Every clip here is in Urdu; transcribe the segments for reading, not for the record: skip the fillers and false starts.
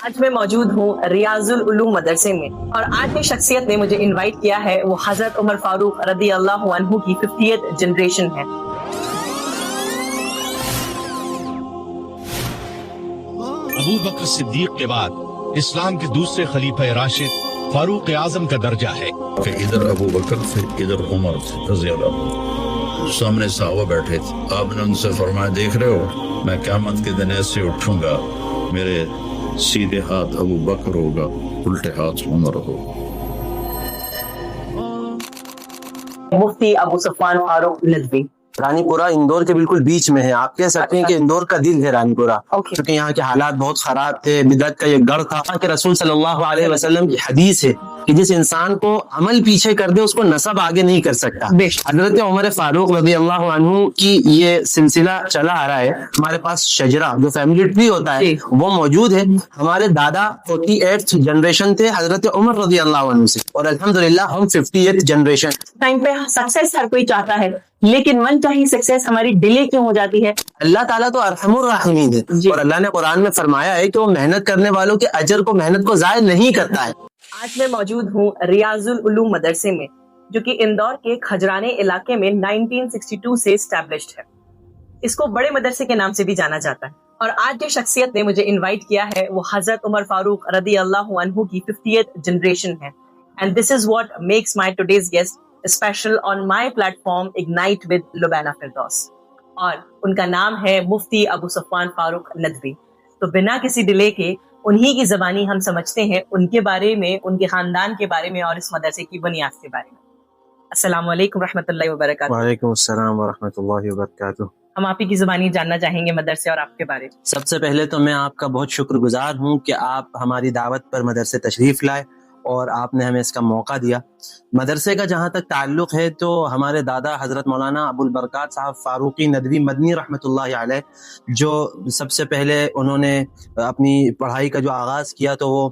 آج میں موجود ہوں ریاض العلوم مدرسے میں، اور آج کی شخصیت نے مجھے انوائٹ کیا ہے، وہ حضرت عمر فاروق رضی اللہ عنہ کی 50th جنریشن ہے۔ ابو بکر صدیق کے بعد اسلام کے دوسرے خلیفہ راشد فاروق اعظم کا درجہ ہے کہ ادھر ابو بکر تھے، ادھر عمر تھے رضی اللہ عنہ، سامنے صحابہ بیٹھے تھے۔ آپ نے ان سے فرمایا، دیکھ رہے ہو میں قیامت کے دن ایسے اٹھوں گا، میرے سیدھے ہاتھ ابو بکر ہوگا، الٹے ہاتھ عمر ہوگا۔ مفتی ابو صفوان فاروق ندوی۔ رانی پورہ اندور کے بالکل بیچ میں ہے، آپ کہہ سکتے ہیں کہ اندور کا دل ہے رانی پورہ، کیونکہ یہاں کے حالات بہت خراب تھے، بدعت کا یہ گڑھ تھا کہ رسول صلی اللہ علیہ وسلم کی حدیث ہے کہ جس انسان کو عمل پیچھے کر دے اس کو نسب آگے نہیں کر سکتا۔ حضرت عمر فاروق رضی اللہ عنہ کی یہ سلسلہ چلا آ رہا ہے، ہمارے پاس شجرہ جو فیملی ٹری ہوتا ہے وہ موجود ہے۔ ہمارے دادا 48th جنریشن تھے حضرت عمر رضی اللہ عنہ سے، اور الحمدللہ ہم 50th جنریشن۔ ٹائم پہ سکسیس ہر کوئی چاہتا ہے، لیکن من چاہی سکسیس ہماری ڈیلے کیوں ہو جاتی ہے؟ اللہ تعالیٰ تو ارحم الراحمین ہے، اور اللہ نے قرآن میں فرمایا ہے کہ وہ محنت کرنے والوں کے اجر کو، محنت کو ضائع نہیں کرتا ہے۔ آج میں موجود ہوں ریاض العلوم مدرسے میں، جو کہ اندور کے کھجرانے علاقے میں 1962 سے اسٹیبلشڈ ہے۔ اس کو بڑے مدرسے کے نام سے بھی جانا جاتا ہے، اور آج جو شخصیت نے مجھے انوائٹ کیا ہے وہ حضرت عمر فاروق رضی اللہ عنہ کی 50th جنریشن ہے۔ And this is what makes my today's guest special on my platform Ignite with Lubna Firdaus، اور ان کا نام ہے مفتی ابو صفوان فاروق ندوی۔ تو بنا کسی ڈیلے کے انہی کی زبانی ہم سمجھتے ہیں ان کے بارے میں، ان کے خاندان کے بارے میں، اور اس مدرسے کی بنیاد کے بارے میں۔ السلام علیکم رحمۃ اللہ وبرکاتہ۔ وعلیکم السلام ورحمۃ اللہ وبرکاتہ۔ ہم آپ ہی کی زبانی جاننا چاہیں گے مدرسے اور آپ کے بارے میں۔ سب سے پہلے تو میں آپ کا بہت شکر گزار ہوں کہ آپ ہماری دعوت پر مدرسے تشریف لائے اور آپ نے ہمیں اس کا موقع دیا۔ مدرسے کا جہاں تک تعلق ہے تو ہمارے دادا حضرت مولانا ابو البرکات صاحب فاروقی ندوی مدنی رحمۃ اللہ علیہ، جو سب سے پہلے انہوں نے اپنی پڑھائی کا جو آغاز کیا تو وہ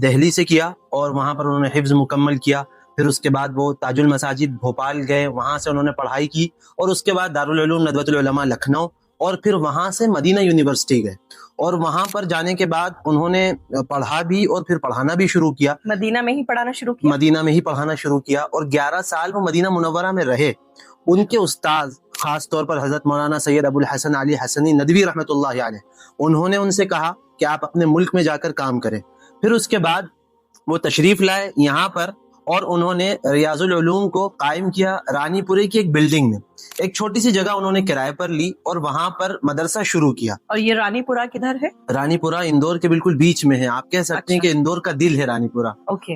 دہلی سے کیا، اور وہاں پر انہوں نے حفظ مکمل کیا۔ پھر اس کے بعد وہ تاج المساجد بھوپال گئے، وہاں سے انہوں نے پڑھائی کی، اور اس کے بعد دارالعلوم ندوۃ العلماء لکھنؤ، اور پھر وہاں سے مدینہ یونیورسٹی گئے، اور وہاں پر جانے کے بعد انہوں نے پڑھا بھی اور پھر پڑھانا بھی شروع کیا۔ مدینہ میں ہی پڑھانا شروع کیا؟ مدینہ میں ہی پڑھانا شروع کیا، اور 11 سال وہ مدینہ منورہ میں رہے۔ ان کے استاد خاص طور پر حضرت مولانا سید ابو الحسن علی حسنی ندوی رحمۃ اللہ علیہ، انہوں نے ان سے کہا کہ آپ اپنے ملک میں جا کر کام کریں۔ پھر اس کے بعد وہ تشریف لائے یہاں پر، اور انہوں نے ریاض العلوم کو قائم کیا رانی پورے کی ایک بلڈنگ میں۔ ایک چھوٹی سی جگہ انہوں نے کرائے پر لی اور وہاں پر مدرسہ شروع کیا۔ اور یہ رانی پورہ کدھر ہے؟ رانی پورہ اندور کے بالکل بیچ میں ہے، آپ کہہ سکتے ہیں کہ اندور کا دل ہے رانی پورہ۔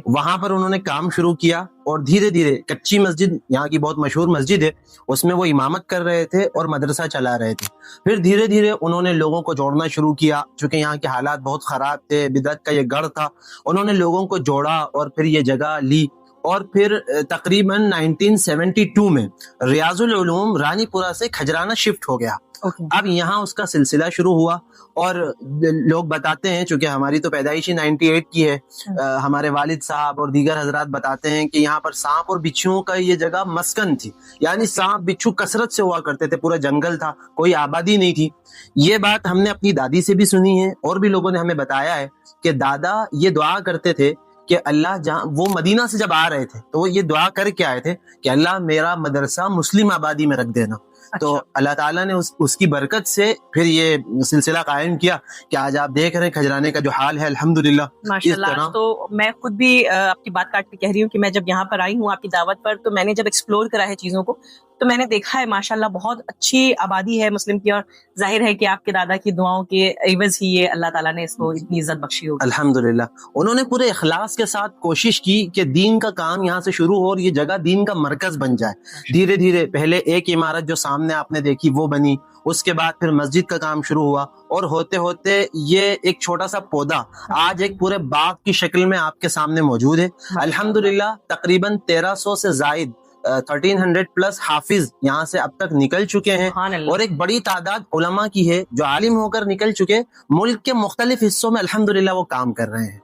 وہاں پر انہوں نے کام شروع کیا، اور دھیرے دھیرے کچی مسجد، یہاں کی بہت مشہور مسجد ہے، اس میں وہ امامت کر رہے تھے اور مدرسہ چلا رہے تھے۔ پھر دھیرے دھیرے انہوں نے لوگوں کو جوڑنا شروع کیا، چونکہ یہاں کے حالات بہت خراب تھے، بدعت کا یہ گڑھ تھا۔ انہوں نے لوگوں کو جوڑا اور پھر یہ جگہ لی، اور پھر تقریباً 1972 میں ریاض العلوم رانی پورہ سے کھجرانہ شفٹ ہو گیا۔ اب یہاں اس کا سلسلہ شروع ہوا، اور لوگ بتاتے ہیں، چونکہ ہماری تو پیدائشی 98 کی ہے، ہمارے والد صاحب اور دیگر حضرات بتاتے ہیں کہ یہاں پر سانپ اور بچھوؤں کا یہ جگہ مسکن تھی، یعنی سانپ بچھو کثرت سے ہوا کرتے تھے، پورا جنگل تھا، کوئی آبادی نہیں تھی۔ یہ بات ہم نے اپنی دادی سے بھی سنی ہے، اور بھی لوگوں نے ہمیں بتایا ہے کہ دادا یہ دعا کرتے تھے کہ اللہ، جہاں وہ مدینہ سے جب آ رہے تھے تو وہ یہ دعا کر کے آئے تھے کہ اللہ میرا مدرسہ مسلم آبادی میں رکھ دینا۔ تو اللہ تعالیٰ نے اس کی برکت سے پھر یہ سلسلہ قائم کیا کہ آج آپ دیکھ رہے ہیں کھجرانے کا جو حال ہے الحمدللہ۔ ماشاءاللہ، تو میں خود بھی آپ کی بات کاٹ کے کہہ رہی ہوں کہ میں جب یہاں پر آئی ہوں آپ کی دعوت پر، تو میں نے جب ایکسپلور کرا ہے چیزوں کو، تو میں نے دیکھا ہے ماشاءاللہ بہت اچھی آبادی ہے مسلم کی، اور ظاہر ہے کہ آپ کے دادا کی دعاؤں کے عوض ہی یہ اللہ تعالیٰ نے اس کو اتنی عزت بخشی ہوگی۔ الحمدللہ انہوں نے پورے اخلاص کے ساتھ کوشش کی کہ دین کا کام یہاں سے شروع ہو اور یہ جگہ دین کا مرکز بن جائے۔ دھیرے دھیرے پہلے ایک عمارت جو سامنے آپ نے دیکھی وہ بنی، اس کے بعد پھر مسجد کا کام شروع ہوا، اور ہوتے ہوتے یہ ایک چھوٹا سا پودا آج ایک پورے باغ کی شکل میں آپ کے سامنے موجود ہے۔ الحمدللہ تقریباً 1300 سے زائد 1300 پلس حافظ یہاں سے اب تک نکل چکے ہیں، اور ایک بڑی تعداد علماء کی ہے جو عالم ہو کر نکل چکے، ملک کے مختلف حصوں میں الحمدللہ وہ کام کر رہے ہیں۔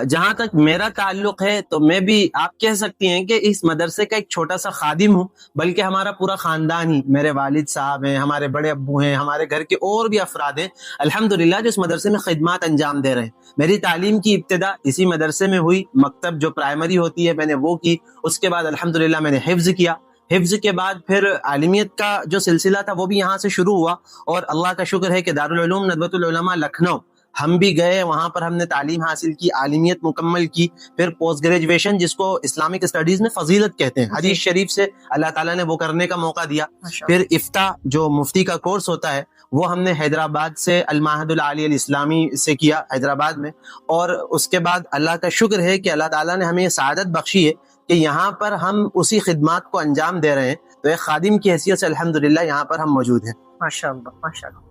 جہاں تک میرا تعلق ہے تو میں بھی آپ کہہ سکتی ہیں کہ اس مدرسے کا ایک چھوٹا سا خادم ہوں، بلکہ ہمارا پورا خاندان ہی، میرے والد صاحب ہیں، ہمارے بڑے ابو ہیں، ہمارے گھر کے اور بھی افراد ہیں الحمدللہ جو اس مدرسے میں خدمات انجام دے رہے ہیں۔ میری تعلیم کی ابتدا اسی مدرسے میں ہوئی، مکتب جو پرائمری ہوتی ہے میں نے وہ کی، اس کے بعد الحمدللہ میں نے حفظ کیا، حفظ کے بعد پھر عالمیت کا جو سلسلہ تھا وہ بھی یہاں سے شروع ہوا، اور اللہ کا شکر ہے کہ دارالعلوم ندوۃ العلماء لکھنؤ ہم بھی گئے، وہاں پر ہم نے تعلیم حاصل کی، عالمیت مکمل کی، پھر پوسٹ گریجویشن جس کو اسلامک اسٹڈیز میں فضیلت کہتے ہیں، حدیث شریف سے اللہ تعالیٰ نے وہ کرنے کا موقع دیا۔ پھر افتاء جو مفتی کا کورس ہوتا ہے وہ ہم نے حیدرآباد سے المعہد العالی الاسلامی سے کیا حیدرآباد میں، اور اس کے بعد اللہ کا شکر ہے کہ اللہ تعالیٰ نے ہمیں یہ سعادت بخشی ہے کہ یہاں پر ہم اسی خدمات کو انجام دے رہے ہیں، تو ایک خادم کی حیثیت سے الحمدللہ یہاں پر ہم موجود ہیں۔ ماشاءاللہ ماشاءاللہ۔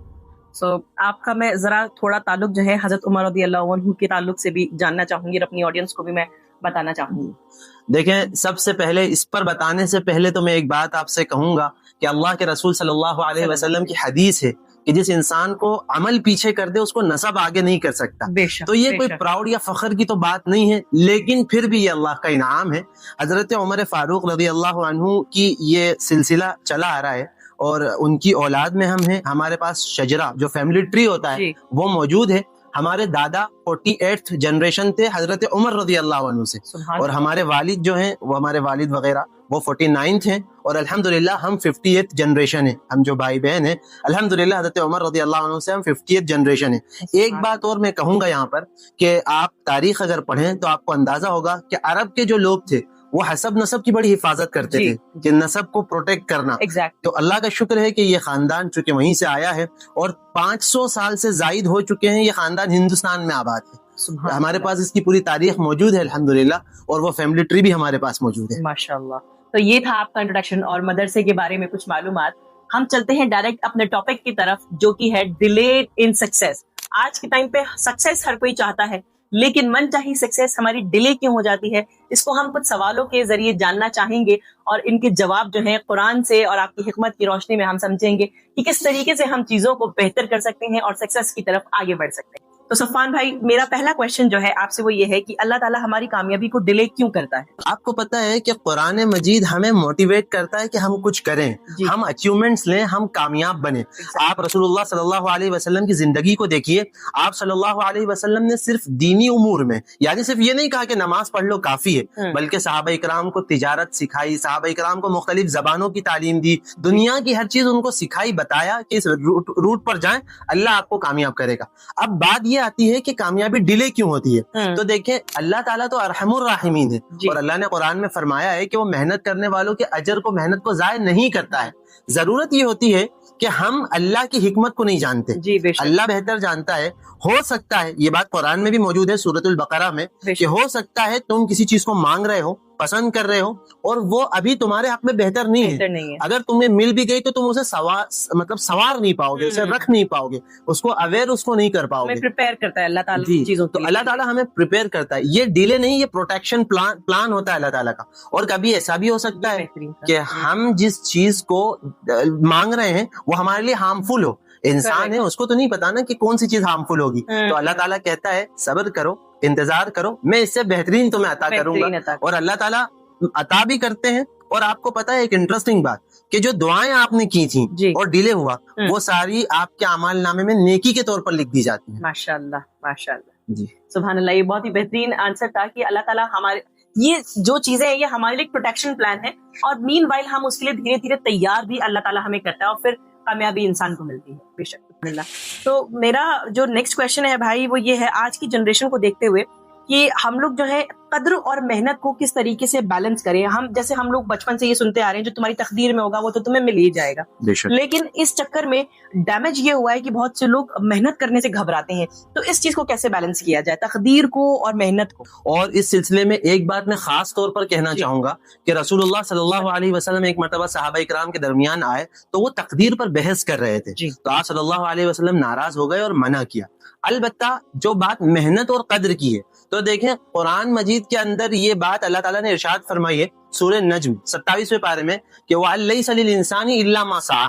آپ کا میں ذرا تھوڑا تعلق جو ہے حضرت عمر رضی اللہ عنہ کے تعلق سے بھی جاننا چاہوں گی، اور اپنی آڈینس کو بھی میں بتانا چاہوں گی۔ دیکھیں، سب سے پہلے اس پر بتانے سے پہلے تو میں ایک بات آپ سے کہوں گا کہ اللہ کے رسول صلی اللہ علیہ وسلم کی حدیث ہے کہ جس انسان کو عمل پیچھے کر دے اس کو نسب آگے نہیں کر سکتا، تو یہ کوئی پراؤڈ یا فخر کی تو بات نہیں ہے، لیکن پھر بھی یہ اللہ کا انعام ہے۔ حضرت عمر فاروق رضی اللہ عنہ کی یہ سلسلہ چلا آ رہا ہے، اور ان کی اولاد میں ہم ہیں، ہمارے پاس شجرہ جو فیملی ٹری ہوتا ہے وہ موجود ہے۔ ہمارے دادا 48th جنریشن تھے حضرت عمر رضی اللہ عنہ سے، اور ہمارے والد جو ہیں وہ ہمارے والد وغیرہ وہ 49th ہیں، اور الحمدللہ ہم 50th جنریشن ہیں، ہم جو بھائی بہن ہیں الحمدللہ حضرت عمر رضی اللہ عنہ سے ہم 50th جنریشن ہیں۔ ایک بات اور میں کہوں گا یہاں پر کہ آپ تاریخ اگر پڑھیں تو آپ کو اندازہ ہوگا کہ عرب کے جو لوگ تھے وہ حسب نسب کی بڑی حفاظت کرتے تھے کہ نسب کو پروٹیکٹ کرنا، تو اللہ کا شکر ہے کہ یہ خاندان چونکہ وہیں سے آیا ہے، اور 500 سال سے زائد ہو چکے ہیں یہ خاندان ہندوستان میں آباد ہے، ہمارے پاس اس کی پوری تاریخ موجود ہے الحمدللہ، اور وہ فیملی ٹری بھی ہمارے پاس موجود ہے۔ ماشاءاللہ۔ تو یہ تھا آپ کا انٹروڈکشن اور مدرسے کے بارے میں کچھ معلومات۔ ہم چلتے ہیں ڈائریکٹ اپنے ٹاپک کی طرف جو کہ ہے ڈیلیڈ ان سکسیس۔ آج کے ٹائم پہ سکسیس ہر کوئی چاہتا ہے، لیکن من چاہی سکسیس ہماری ڈیلے کیوں ہو جاتی ہے، اس کو ہم کچھ سوالوں کے ذریعے جاننا چاہیں گے، اور ان کے جواب جو ہیں قرآن سے اور آپ کی حکمت کی روشنی میں ہم سمجھیں گے کہ کس طریقے سے ہم چیزوں کو بہتر کر سکتے ہیں اور سکسیس کی طرف آگے بڑھ سکتے ہیں۔ تو صفوان بھائی، میرا پہلا کویشچن جو ہے آپ سے وہ یہ ہے کہ اللہ تعالیٰ ہماری کامیابی کو ڈیلے کیوں کرتا ہے؟ آپ کو پتا ہے کہ قرآن مجید ہمیں موٹیویٹ کرتا ہے کہ ہم کچھ کریں، ہم اچیومنٹس لیں، ہم کامیاب بنیں۔ آپ رسول اللہ صلی اللہ علیہ وسلم کی زندگی کو دیکھیے، آپ صلی اللہ علیہ وسلم نے صرف دینی امور میں، یعنی صرف یہ نہیں کہا کہ نماز پڑھ لو کافی ہے، بلکہ صحابہ اکرام کو تجارت سکھائی، صحابہ اکرام کو مختلف زبانوں کی تعلیم دی، دنیا کی ہر چیز ان کو سکھائی، بتایا کہ اس روٹ پر جائیں، اللہ آپ کو کامیاب کرے گا۔ اب بات یہ آتی ہے کہ کامیابی ڈیلے کیوں ہوتی ہے، تو دیکھیں اللہ تعالیٰ تو ارحم الراحمین ہے، اور اللہ نے قرآن میں فرمایا ہے کہ وہ محنت کرنے والوں کے اجر کو، محنت کو ضائع نہیں کرتا ہے۔ ضرورت یہ ہوتی ہے کہ ہم اللہ کی حکمت کو نہیں جانتے، اللہ بہتر جانتا ہے۔ ہو سکتا ہے، یہ بات قرآن میں بھی موجود ہے سورۃ البقرہ میں، کہ ہو سکتا ہے تم کسی چیز کو مانگ رہے ہو، پسند کر رہے ہو، اور وہ ابھی تمہارے حق میں بہتر نہیں ہے، اگر تمہیں مل بھی گئی تو تم اسے سوار نہیں پاؤ گے، اسے رکھ نہیں پاؤ گے، اس کو اویئر اس کو نہیں کر پاؤ گے۔ پریپیئر کرتا ہے اللہ تعالیٰ چیزوں تو اللہ تعالیٰ ہمیں پریپیئر کرتا ہے، یہ ڈیلے نہیں، یہ پروٹیکشن پلان ہوتا ہے اللہ تعالیٰ کا۔ اور کبھی ایسا بھی ہو سکتا ہے کہ ہم جس چیز کو مانگ رہے ہیں وہ ہمارے لیے ہارمفل ہو، انسان ہے اس کو تو نہیں پتا نا کہ کون سی چیز ہارمفل ہوگی، تو اللہ تعالیٰ کہتا ہے صبر کرو، انتظار کرو، میں اس سے بہترین تمہیں عطا کروں گا، اور اللہ تعالیٰ عطا بھی کرتے ہیں۔ اور آپ کو پتا ہے ایک انٹرسٹنگ بات کہ جو دعائیں آپ نے کی تھیں اور ڈیلے ہوا، وہ ساری آپ کے اعمال نامے میں نیکی کے طور پر لکھ دی جاتی ہیں۔ ماشاءاللہ ماشاءاللہ، جی سبحان اللہ۔ یہ بہت ہی بہترین آنسر تھا کہ اللہ تعالیٰ ہمارے یہ جو چیزیں ہیں یہ ہمارے لیے پروٹیکشن پلان ہے، اور مین وائل ہم اس کے لیے دھیرے دھیرے تیار بھی اللہ تعالیٰ ہمیں کرتا ہے، اور پھر کامیابی انسان کو ملتی ہے بے شک اللہ۔ تو میرا جو نیکسٹ کویشچن ہے بھائی وہ یہ ہے، آج کی جنریشن کو دیکھتے ہوئے کہ ہم لوگ جو ہے قدر اور محنت کو کس طریقے سے بیلنس کریں۔ ہم لوگ بچپن سے یہ سنتے آ رہے ہیں جو تمہاری تقدیر میں ہوگا وہ تو تمہیں مل ہی جائے گا، لیکن اس چکر میں ڈیمیج یہ ہوا ہے کہ بہت سے لوگ محنت کرنے سے گھبراتے ہیں، تو اس چیز کو کیسے بیلنس کیا جائے، تقدیر کو اور محنت کو؟ اور اس سلسلے میں ایک بات میں خاص طور پر کہنا چاہوں گا کہ رسول اللہ صلی اللہ علیہ وسلم ایک مرتبہ صحابہ اکرام کے درمیان آئے تو وہ تقدیر پر بحث کر رہے تھے، تو آپ صلی اللہ علیہ وسلم ناراض ہو گئے اور منع کیا۔ البتہ جو بات محنت اور قدر کی ہے، تو دیکھیں قرآن مجید کے اندر یہ بات اللہ تعالیٰ نے ارشاد فرمائی ہے سورہ نجم 27ویں پارے میں کہ وَأَن لَّيْسَ لِلْإِنسَانِ إِلَّا مَا سَعَىٰ،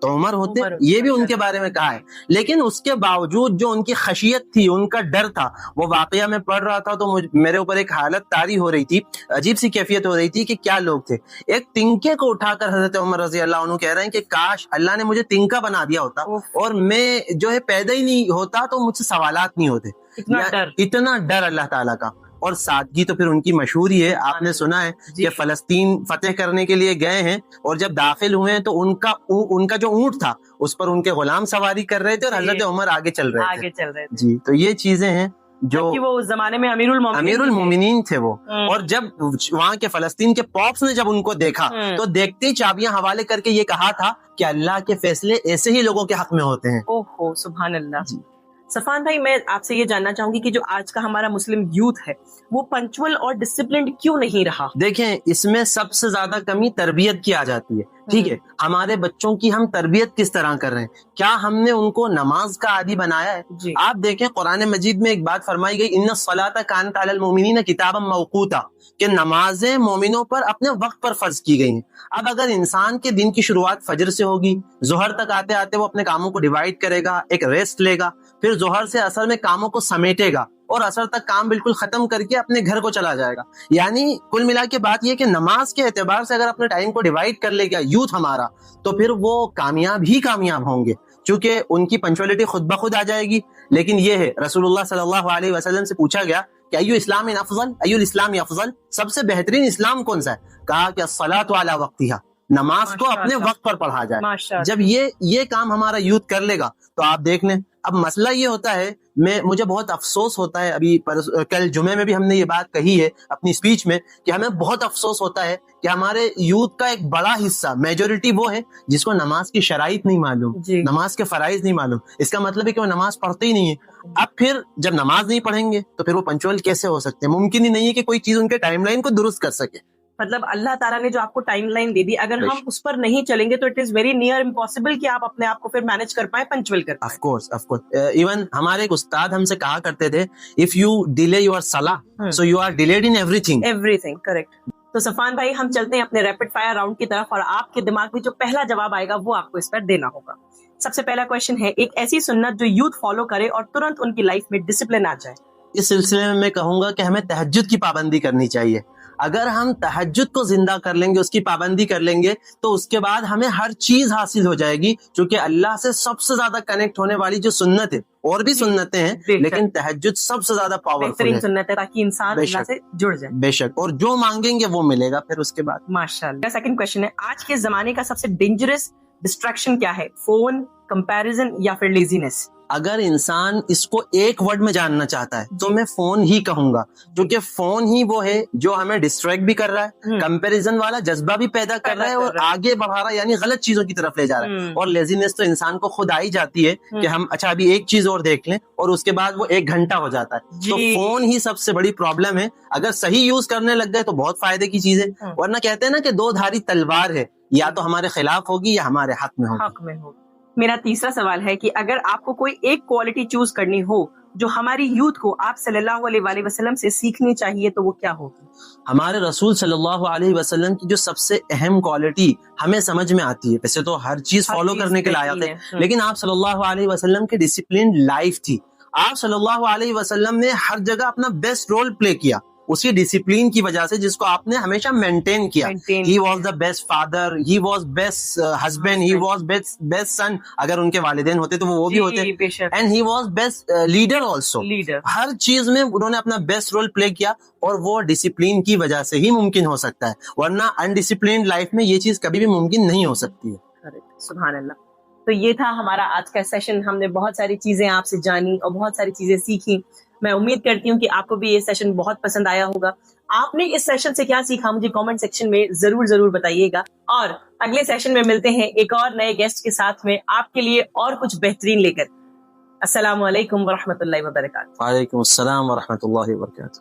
تو عمر ہوتے, یہ بھی ان کے بارے میں کہا ہے. لیکن اس کے باوجود جو ان کی خشیت تھی, ان کا ڈر تھا, وہ واقعہ میں پڑھ رہا تھا تو میرے اوپر ایک حالت طاری ہو رہی تھی, عجیب سی کیفیت ہو رہی تھی کہ کیا لوگ تھے. ایک تنکے کو اٹھا کر حضرت عمر رضی اللہ عنہ کہہ رہے ہیں کہ کاش اللہ نے مجھے تنکا بنا دیا ہوتا اور میں جو ہے پیدا ہی نہیں ہوتا تو مجھ سے سوالات نہیں ہوتے. اتنا ڈر اللہ تعالیٰ کا. اور سادگی تو پھر ان کی مشہور ہی ہے, آپ نے سنا ہے کہ فلسطین فتح کرنے کے لیے گئے ہیں اور جب داخل ہوئے ہیں تو ان کا جو اونٹ تھا اس پر ان کے غلام سواری کر رہے تھے اور حضرت عمر آگے چل رہے تھے. جی, تو یہ چیزیں ہیں جو وہ اس زمانے میں امیر المومنین تھے وہ. اور جب وہاں کے فلسطین کے پاپس نے جب ان کو دیکھا تو دیکھتے ہی چابیاں حوالے کر کے یہ کہا تھا کہ اللہ کے فیصلے ایسے ہی لوگوں کے حق میں ہوتے ہیں. اوہ سبحان اللہ. صفوان بھائی, میں آپ سے یہ جاننا چاہوں گی کہ جو آج کا ہمارا مسلم یوتھ ہے وہ پنکچوئل اور ڈسپلنڈ کیوں نہیں رہا؟ دیکھیں, اس میں سب سے زیادہ کمی تربیت کی آ جاتی ہے. ٹھیک ہے, ہمارے بچوں کی ہم تربیت کس طرح کر رہے ہیں؟ کیا ہم نے ان کو نماز کا عادی بنایا ہے؟ آپ دیکھیں قرآن مجید میں ایک بات فرمائی گئی, ان الصلاۃ کانت علی المؤمنین کتابا موقوتا, کہ نمازیں مومنوں پر اپنے وقت پر فرض کی گئی ہیں. اب اگر انسان کے دن کی شروعات فجر سے ہوگی, ظہر تک آتے آتے وہ اپنے کاموں کو ڈیوائڈ کرے گا, ایک ریسٹ لے گا, پھر ظہر سے عصر میں کاموں کو سمیٹے گا اور عصر تک کام بالکل ختم کر کے اپنے گھر کو چلا جائے گا. یعنی کل ملا کے بات یہ کہ نماز کے اعتبار سے اگر اپنے ٹائم کو ڈیوائڈ کر لے گا یوتھ ہمارا, تو پھر وہ کامیاب ہوں گے, چونکہ ان کی پنچوالٹی خود بخود آ جائے گی. لیکن یہ ہے, رسول اللہ صلی اللہ علیہ وسلم سے پوچھا گیا کہ ایو اسلام افضل, ایو الاسلام افضل, سب سے بہترین اسلام کون سا ہے؟ کہا کہ الصلاۃ علی وقتہا, نماز کو اپنے وقت پر پڑھا جائے. جب یہ کام ہمارا یوتھ کر لے گا تو آپ دیکھ لیں. اب مسئلہ یہ ہوتا ہے, مجھے بہت افسوس ہوتا ہے, ابھی کل جمعے میں بھی ہم نے یہ بات کہی ہے اپنی اسپیچ میں, کہ ہمیں بہت افسوس ہوتا ہے کہ ہمارے یوتھ کا ایک بڑا حصہ, میجورٹی وہ ہے جس کو نماز کی شرائط نہیں معلوم, نماز کے فرائض نہیں معلوم. اس کا مطلب ہے کہ وہ نماز پڑھتے ہی نہیں ہے. اب پھر جب نماز نہیں پڑھیں گے تو پھر وہ پنچوئل کیسے ہو سکتے ہیں؟ ممکن ہی نہیں ہے کہ کوئی چیز ان کے ٹائم لائن کو درست کر سکے. مطلب اللہ تعالیٰ نے جو آپ کو ٹائم لائن دے دی, اگر ہم اس پر نہیں چلیں گے تو it is very near impossible کہ آپ اپنے آپ کو پھر مینج کر پائیں, پنچوئل کر پائیں. آف کورس ایون ہمارے ایک استاد ہم سے کہا کرتے تھے, اف یو ڈیلے یور صلاح so you are delayed in everything. Correct. تو صفوان بھائی, ہم چلتے ہیں اپنے ریپڈ فائر راؤنڈ کی طرف, اور آپ کے دماغ میں جو پہلا جواب آئے گا وہ آپ کو اس پر دینا ہوگا. سب سے پہلا کوشچن ہے, ایک ایسی سنت جو یوتھ فالو کرے اور ترنت ان کی لائف میں ڈسپلن آ جائے. اس سلسلے میں کہوں گا کہ ہمیں تہجد کی پابندی کرنی چاہیے. اگر ہم تہجد کو زندہ کر لیں گے, اس کی پابندی کر لیں گے, تو اس کے بعد ہمیں ہر چیز حاصل ہو جائے گی. کیونکہ اللہ سے سب سے زیادہ کنیکٹ ہونے والی جو سنت ہے, اور بھی سنتیں ہیں لیکن تہجد سب سے زیادہ پاورفل سنت ہے, تاکہ انسان اللہ سے جڑ جائے. بے شک, اور جو مانگیں گے وہ ملے گا پھر اس کے بعد. ماشاءاللہ. سیکنڈ کوشچن ہے, آج کے زمانے کا سب سے ڈینجرس ڈسٹریکشن کیا ہے؟ فون, کمپیریزن یا پھر لیزینس؟ اگر انسان اس کو ایک ورڈ میں جاننا چاہتا ہے تو میں فون ہی کہوں گا, کیونکہ فون ہی وہ ہے جو ہمیں ڈسٹریکٹ بھی کر رہا ہے, کمپیریزن والا جذبہ بھی پیدا کر رہا ہے اور آگے بڑھا رہا ہے, یعنی غلط چیزوں کی طرف لے جا رہا ہے. اور لیزینس تو انسان کو خود آئی جاتی ہے کہ ہم اچھا ابھی ایک چیز اور دیکھ لیں, اور اس کے بعد وہ 1 گھنٹہ ہو جاتا ہے. تو فون ہی سب سے بڑی پرابلم ہے. اگر صحیح یوز کرنے لگ گئے تو بہت فائدے کی چیز ہے, ورنہ کہتے ہیں نا کہ 2 دھاری تلوار ہے, یا تو ہمارے خلاف ہوگی یا ہمارے حق میں ہوگی. میرا تیسرا سوال ہے کہ اگر آپ کو کوئی ایک کوالٹی چوز کرنی ہو جو ہماری یوتھ کو آپ صلی اللہ علیہ وآلہ وسلم سے سیکھنی چاہیے, تو وہ کیا ہوگی؟ ہمارے رسول صلی اللہ علیہ وسلم کی جو سب سے اہم کوالٹی ہمیں سمجھ میں آتی ہے, ویسے تو ہر چیز فالو کرنے کے لائق ہے, لیکن آپ صلی اللہ علیہ وسلم کی ڈسپلنڈ لائف تھی. آپ صلی اللہ علیہ وسلم نے ہر جگہ اپنا بیسٹ رول پلے کیا اسی ڈسپلین کی وجہ سے, جس کو آپ نے ہمیشہ مینٹین کیا. He was the best father, he was best husband, he was best son, اگر ان کے والدین ہوتے تو وہ بھی ہوتے, and he was best leader also. ہر چیز میں انہوں نے اپنا بیسٹ رول پلے کیا, اور وہ ڈسپلین کی وجہ سے ہی ممکن ہو سکتا ہے, ورنہ انڈسپلینڈ لائف میں یہ چیز کبھی بھی ممکن نہیں ہو سکتی ہے. سبحان اللہ. تو یہ تھا ہمارا آج کا سیشن. ہم نے بہت ساری چیزیں آپ سے جانی اور بہت ساری چیزیں سیکھی. میں امید کرتی ہوں کہ آپ کو بھی یہ سیشن بہت پسند آیا ہوگا. آپ نے اس سیشن سے کیا سیکھا مجھے کامنٹ سیکشن میں ضرور بتائیے گا, اور اگلے سیشن میں ملتے ہیں ایک اور نئے گیسٹ کے ساتھ میں آپ کے لیے اور کچھ بہترین لے کر. السلام علیکم ورحمۃ اللہ وبرکاتہ. وعلیکم السلام ورحمۃ اللہ وبرکاتہ.